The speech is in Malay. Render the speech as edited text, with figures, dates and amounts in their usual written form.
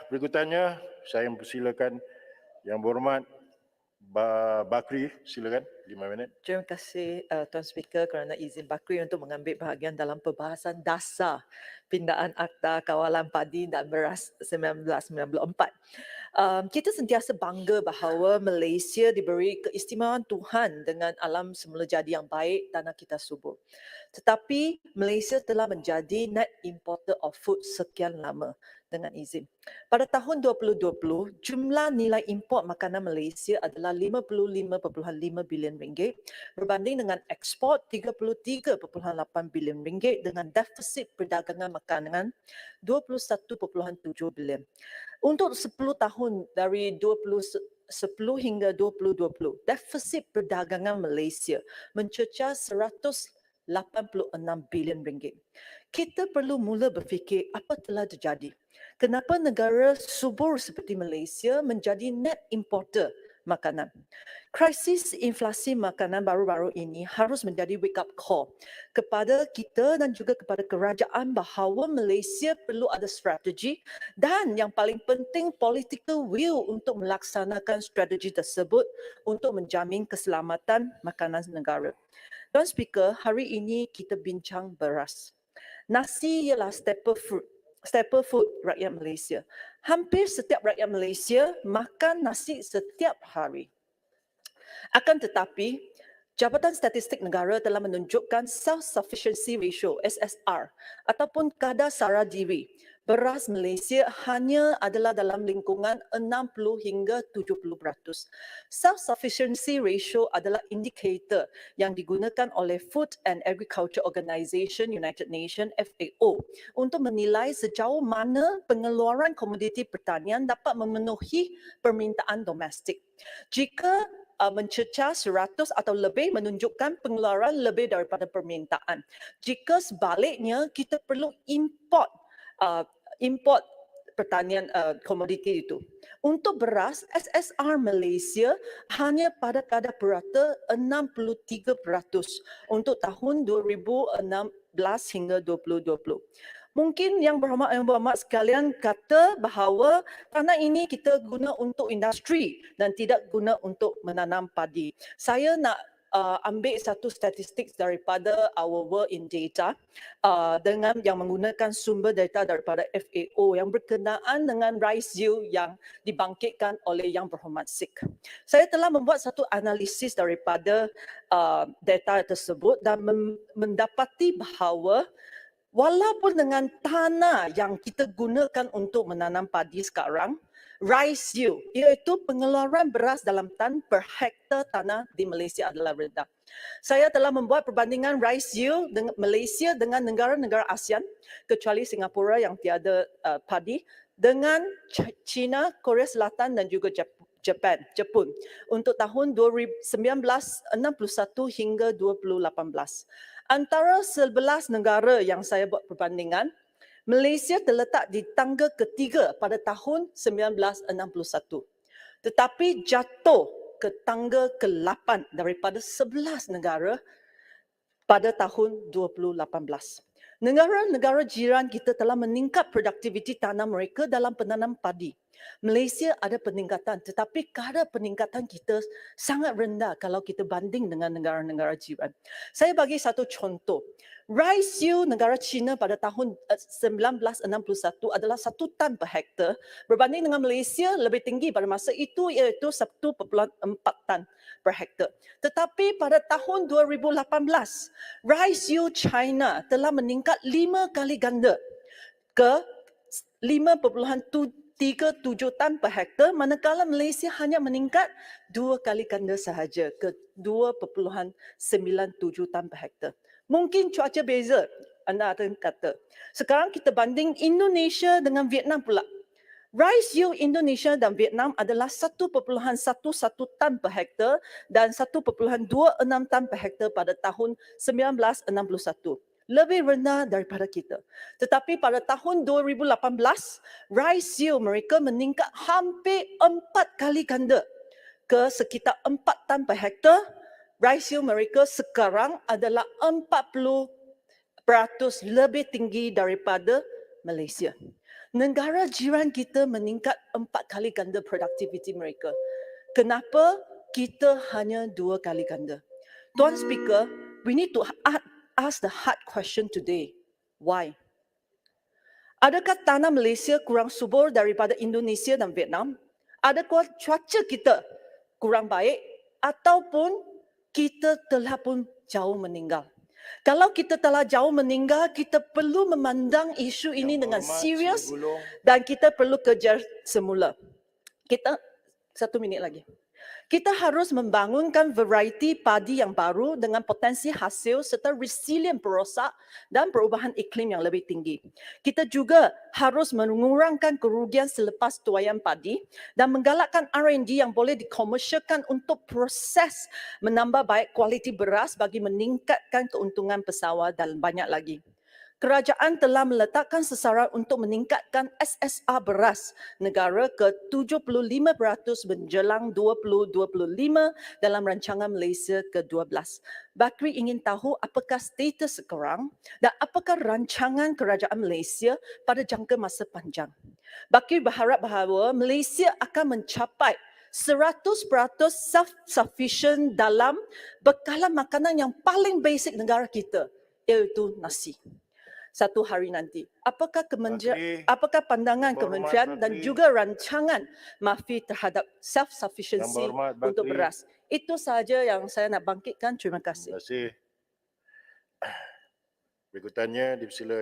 Berikutannya, saya mempersilakan Yang Berhormat Bakri, silakan 5 minit. Terima kasih Tuan Speaker kerana izin Bakri untuk mengambil bahagian dalam perbahasan dasar pindaan Akta Kawalan Padi dan Beras 1994. Kita sentiasa bangga bahawa Malaysia diberi keistimewaan Tuhan dengan alam semula jadi yang baik, tanah kita subur. Tetapi Malaysia telah menjadi net importer of food sekian lama dengan izin. Pada tahun 2020, jumlah nilai import makanan Malaysia adalah 55.5 bilion ringgit berbanding dengan ekspor 33.8 bilion ringgit dengan defisit perdagangan makanan 21.7 bilion. Untuk 10 tahun dari 10 hingga 2020, defisit perdagangan Malaysia mencecah 186 bilion ringgit. Kita perlu mula berfikir apa telah terjadi. Kenapa negara subur seperti Malaysia menjadi net importer makanan? Krisis inflasi makanan baru-baru ini harus menjadi wake up call kepada kita dan juga kepada kerajaan bahawa Malaysia perlu ada strategi dan yang paling penting political will untuk melaksanakan strategi tersebut untuk menjamin keselamatan makanan negara. Tuan Speaker, hari ini kita bincang beras. Nasi ialah staple food rakyat Malaysia. Hampir setiap rakyat Malaysia makan nasi setiap hari. Akan tetapi, Jabatan Statistik Negara telah menunjukkan Self-Sufficiency Ratio (SSR) ataupun kadar sara diri beras Malaysia hanya adalah dalam lingkungan 60 hingga 70%. Self-Sufficiency Ratio adalah indikator yang digunakan oleh Food and Agriculture Organization United Nations (FAO) untuk menilai sejauh mana pengeluaran komoditi pertanian dapat memenuhi permintaan domestik. Jika mencecah 100 atau lebih menunjukkan pengeluaran lebih daripada permintaan. Jika sebaliknya, kita perlu import pertanian komoditi itu. Untuk beras, SSR Malaysia hanya pada kadar purata 63% untuk tahun 2016 hingga 2020. Mungkin yang berhormat sekalian kata bahawa tanah ini kita guna untuk industri dan tidak guna untuk menanam padi. Saya nak ambil satu statistik daripada Our World in Data dengan yang menggunakan sumber data daripada FAO yang berkenaan dengan rice yield yang dibangkitkan oleh Yang Berhormat Sik. Saya telah membuat satu analisis daripada data tersebut dan mendapati bahawa walaupun dengan tanah yang kita gunakan untuk menanam padi sekarang, rice yield, iaitu pengeluaran beras dalam tan per hektar tanah di Malaysia adalah rendah. Saya telah membuat perbandingan rice yield dengan Malaysia dengan negara-negara ASEAN, kecuali Singapura yang tiada padi, dengan China, Korea Selatan dan juga Jepun untuk tahun 1961 hingga 2018. Antara 11 negara yang saya buat perbandingan, Malaysia terletak di tangga ketiga pada tahun 1961. Tetapi jatuh ke tangga ke-8 daripada 11 negara pada tahun 2018. Negara-negara jiran kita telah meningkat produktiviti tanah mereka dalam penanam padi. Malaysia ada peningkatan, tetapi kadar peningkatan kita sangat rendah kalau kita banding dengan negara-negara jiran. Saya bagi satu contoh. Rice yield negara China pada tahun 1961 adalah 1 tan per hektar, berbanding dengan Malaysia lebih tinggi pada masa itu iaitu 1.4 tan per hektar. Tetapi pada tahun 2018, rice yield China telah meningkat 5 kali ganda ke 5.37 tan per hektar, manakala Malaysia hanya meningkat 2 kali ganda sahaja ke 2.97 tan per hektar. Mungkin cuaca beza, anda akan kata. Sekarang kita banding Indonesia dengan Vietnam pula. Rice yield Indonesia dan Vietnam adalah 1.11 tan per hektar dan 1.26 tan per hektar pada tahun 1961. Lebih rendah daripada kita. Tetapi pada tahun 2018, rice yield mereka meningkat hampir 4 kali ganda ke sekitar 4 tan per hektar. Rice yield mereka sekarang adalah 40% lebih tinggi daripada Malaysia. negara jiran kita meningkat 4 kali ganda produktiviti mereka. Kenapa kita hanya 2 kali ganda? Tuan Speaker, we need to ask the hard question today. Why? Adakah tanah Malaysia kurang subur daripada Indonesia dan Vietnam? Adakah cuaca kita kurang baik ataupun kita telah pun jauh meninggal? Kalau kita telah jauh meninggal, kita perlu memandang isu ini dengan serius dan kita perlu kejar semula. Kita 1 minit lagi. Kita harus membangunkan variety padi yang baru dengan potensi hasil serta resilient perosak dan perubahan iklim yang lebih tinggi. Kita juga harus mengurangkan kerugian selepas tuaian padi dan menggalakkan R&D yang boleh dikomersialkan untuk proses menambah baik kualiti beras bagi meningkatkan keuntungan pesawat dan banyak lagi. Kerajaan telah meletakkan sasaran untuk meningkatkan SSR beras negara ke 75% menjelang 2025 dalam rancangan Malaysia ke-12. Bakri ingin tahu apakah status sekarang dan apakah rancangan kerajaan Malaysia pada jangka masa panjang. Bakri berharap bahawa Malaysia akan mencapai 100% self-sufficient dalam bekalan makanan yang paling basic negara kita, iaitu nasi. Satu hari nanti. Apakah pandangan kementerian dan juga rancangan MAFI terhadap self-sufficiency untuk beras? Itu sahaja yang saya nak bangkitkan. Terima kasih. Terima kasih. Berikutnya dipersila